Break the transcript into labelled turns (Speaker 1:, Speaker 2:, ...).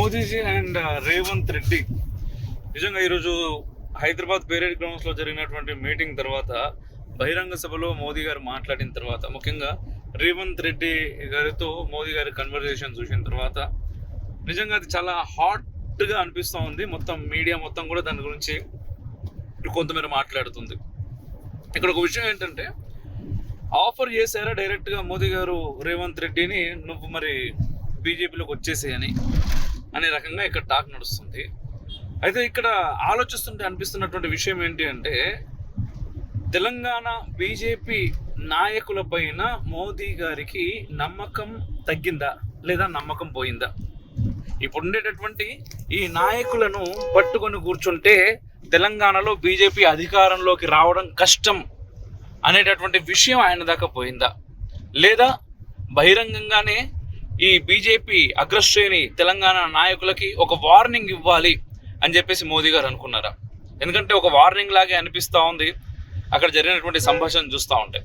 Speaker 1: Modiji and Revanth Reddy నిజంగా ఈరోజు Hyderabad parade గ్రౌండ్స్లో జరిగినటువంటి మీటింగ్ తర్వాత బహిరంగ సభలో మోదీ గారు మాట్లాడిన తర్వాత ముఖ్యంగా రేవంత్ రెడ్డి గారితో మోదీ గారి కన్వర్జేషన్ చూసిన తర్వాత నిజంగా అది చాలా హాట్గా అనిపిస్తూ ఉంది. మొత్తం మీడియా మొత్తం కూడా దాని గురించి కొంతమేర మాట్లాడుతుంది. ఇక్కడ ఒక విషయం ఏంటంటే, ఆఫర్ చేశారా డైరెక్ట్గా మోదీ గారు రేవంత్ రెడ్డిని, నువ్వు మరి బీజేపీలోకి వచ్చేసేయని అనే రకంగా ఇక్కడ టాక్ నడుస్తుంది. అయితే ఇక్కడ ఆలోచిస్తుంటే అనిపిస్తున్నటువంటి విషయం ఏంటి అంటే, తెలంగాణ బీజేపీ నాయకుల పైన మోదీ గారికి నమ్మకం తగ్గిందా లేదా నమ్మకం పోయిందా? ఇప్పుడు ఉండేటటువంటి ఈ నాయకులను పట్టుకొని కూర్చుంటే తెలంగాణలో బీజేపీ అధికారంలోకి రావడం కష్టం అనేటటువంటి విషయం ఆయన దాకా పోయిందా, లేదా బహిరంగంగానే ఈ బీజేపీ అగ్రశ్రేణి తెలంగాణ నాయకులకి ఒక వార్నింగ్ ఇవ్వాలి అని చెప్పేసి మోదీ గారు అనుకున్నారా? ఎందుకంటే ఒక వార్నింగ్ లాగే అనిపిస్తూ ఉంది అక్కడ జరిగినటువంటి సంభాషణ చూస్తూ ఉంటే.